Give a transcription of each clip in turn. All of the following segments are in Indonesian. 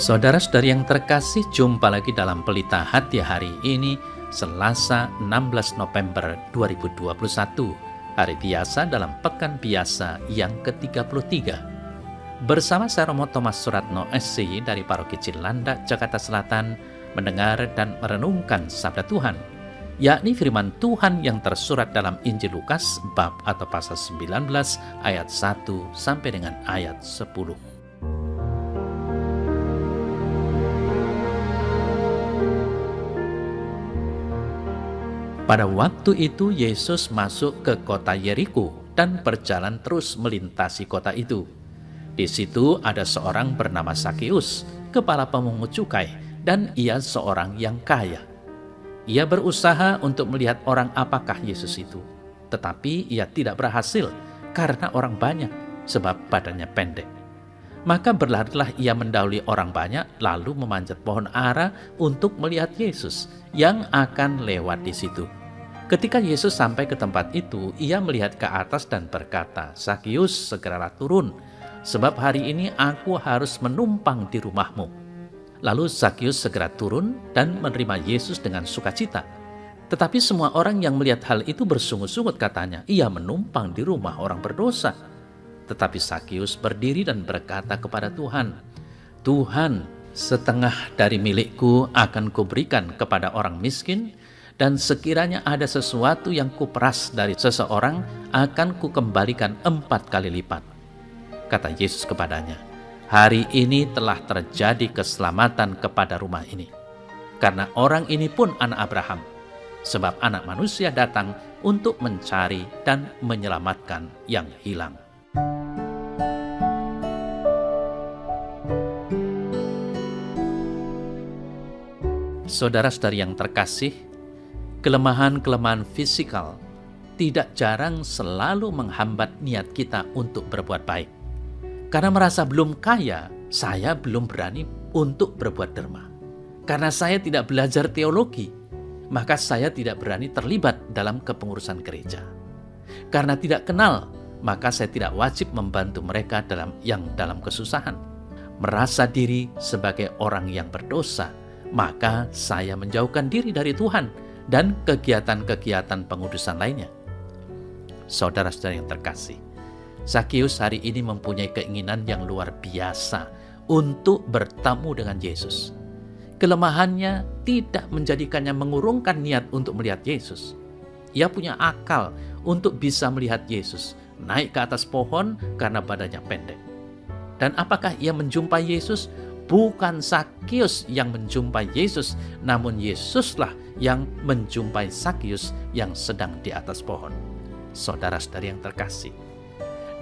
Saudara-saudari yang terkasih, jumpa lagi dalam Pelita Hati hari ini, Selasa 16 November 2021, hari biasa dalam Pekan Biasa yang ke-33. Bersama saya Romo Thomas Suratno SC dari Paroki Cilandak, Jakarta Selatan, mendengar dan merenungkan Sabda Tuhan, yakni firman Tuhan yang tersurat dalam Injil Lukas bab atau pasal 19 ayat 1 sampai dengan ayat 10. Pada waktu itu Yesus masuk ke kota Yeriko dan berjalan terus melintasi kota itu. Di situ ada seorang bernama Sakeus, kepala pemungut cukai, dan ia seorang yang kaya. Ia berusaha untuk melihat orang apakah Yesus itu, tetapi ia tidak berhasil karena orang banyak, sebab badannya pendek. Maka berlarilah ia mendahului orang banyak, lalu memanjat pohon ara untuk melihat Yesus yang akan lewat di situ. Ketika Yesus sampai ke tempat itu, ia melihat ke atas dan berkata, "Sakeus, segeralah turun, sebab hari ini aku harus menumpang di rumahmu." Lalu Sakeus segera turun dan menerima Yesus dengan sukacita. Tetapi semua orang yang melihat hal itu bersungut-sungut, katanya, "Ia menumpang di rumah orang berdosa." Tetapi Sakeus berdiri dan berkata kepada Tuhan, "Tuhan, setengah dari milikku akan kuberikan kepada orang miskin, dan sekiranya ada sesuatu yang kuperas dari seseorang, akan kukembalikan 4 kali lipat." Kata Yesus kepadanya, "Hari ini telah terjadi keselamatan kepada rumah ini, karena orang ini pun anak Abraham, sebab Anak Manusia datang untuk mencari dan menyelamatkan yang hilang." Saudara-saudari yang terkasih, kelemahan-kelemahan fisikal tidak jarang selalu menghambat niat kita untuk berbuat baik. Karena merasa belum kaya, saya belum berani untuk berbuat derma. Karena saya tidak belajar teologi, maka saya tidak berani terlibat dalam kepengurusan gereja. Karena tidak kenal, maka saya tidak wajib membantu mereka dalam kesusahan. Merasa diri sebagai orang yang berdosa, maka saya menjauhkan diri dari Tuhan dan kegiatan-kegiatan pengudusan lainnya. Saudara-saudara yang terkasih, Sakeus hari ini mempunyai keinginan yang luar biasa untuk bertemu dengan Yesus. Kelemahannya tidak menjadikannya mengurungkan niat untuk melihat Yesus. Ia punya akal untuk bisa melihat Yesus, naik ke atas pohon karena badannya pendek. Dan apakah ia menjumpai Yesus? Bukan Sakeus yang menjumpai Yesus, namun Yesuslah yang menjumpai Sakeus yang sedang di atas pohon. Saudara-saudari yang terkasih,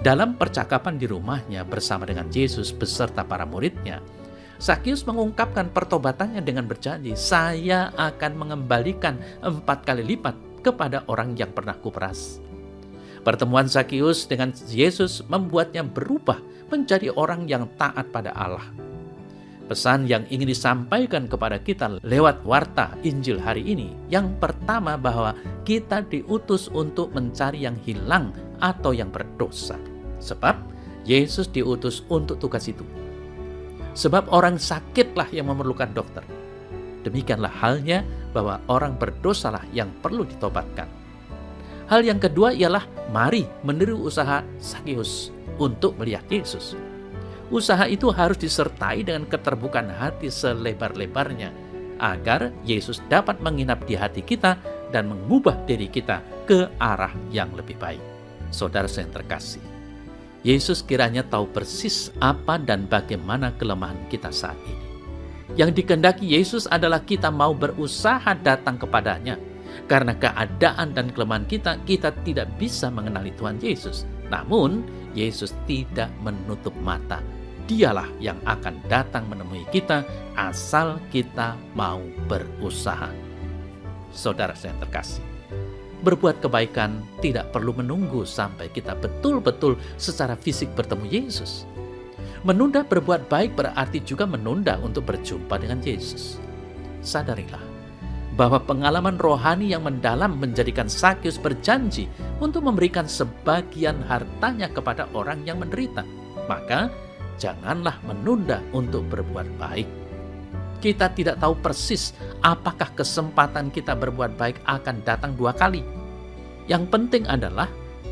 dalam percakapan di rumahnya bersama dengan Yesus beserta para muridnya, Sakeus mengungkapkan pertobatannya dengan berjanji, "Saya akan mengembalikan 4 kali lipat kepada orang yang pernah kuperas." Pertemuan Sakeus dengan Yesus membuatnya berubah menjadi orang yang taat pada Allah. Pesan yang ingin disampaikan kepada kita lewat warta Injil hari ini, yang pertama bahwa kita diutus untuk mencari yang hilang atau yang berdosa. Sebab Yesus diutus untuk tugas itu. Sebab orang sakitlah yang memerlukan dokter. Demikianlah halnya bahwa orang berdosalah yang perlu ditobatkan. Hal yang kedua ialah mari meniru usaha Sakeus untuk melihat Yesus. Usaha itu harus disertai dengan keterbukaan hati selebar-lebarnya, agar Yesus dapat menginap di hati kita dan mengubah diri kita ke arah yang lebih baik. Saudara yang terkasih, Yesus kiranya tahu persis apa dan bagaimana kelemahan kita saat ini. Yang dikehendaki Yesus adalah kita mau berusaha datang kepadanya. Karena keadaan dan kelemahan kita tidak bisa mengenali Tuhan Yesus. Namun, Yesus tidak menutup mata. Dialah yang akan datang menemui kita asal kita mau berusaha. Saudara yang terkasih, berbuat kebaikan tidak perlu menunggu sampai kita betul-betul secara fisik bertemu Yesus. Menunda berbuat baik berarti juga menunda untuk berjumpa dengan Yesus. Sadarilah bahwa pengalaman rohani yang mendalam menjadikan Sakeus berjanji untuk memberikan sebagian hartanya kepada orang yang menderita. Maka janganlah menunda untuk berbuat baik. Kita tidak tahu persis apakah kesempatan kita berbuat baik akan datang 2 kali. Yang penting adalah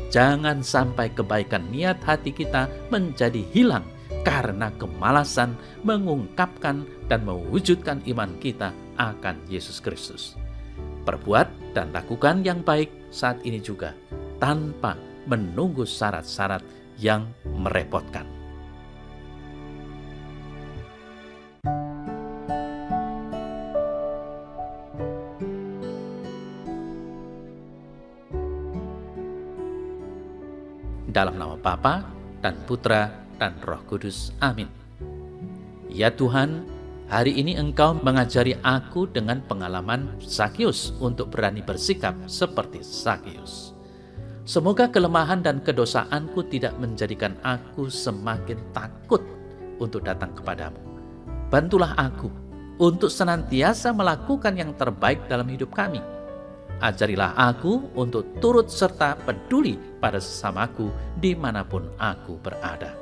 jangan sampai kebaikan niat hati kita menjadi hilang karena kemalasan mengungkapkan dan mewujudkan iman kita akan Yesus Kristus. Perbuat dan lakukan yang baik saat ini juga, tanpa menunggu syarat-syarat yang merepotkan. Dalam nama Bapa dan Putra dan Roh Kudus. Amin. Ya Tuhan, hari ini Engkau mengajari aku dengan pengalaman Zakeus untuk berani bersikap seperti Zakeus. Semoga kelemahan dan kedosaanku tidak menjadikan aku semakin takut untuk datang kepadamu. Bantulah aku untuk senantiasa melakukan yang terbaik dalam hidup kami. Ajarilah aku untuk turut serta peduli pada sesamaku dimanapun aku berada.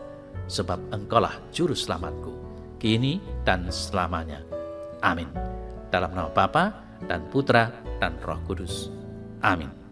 Sebab Engkaulah Juru Selamatku, kini dan selamanya. Amin. Dalam nama Bapa dan Putra dan Roh Kudus. Amin.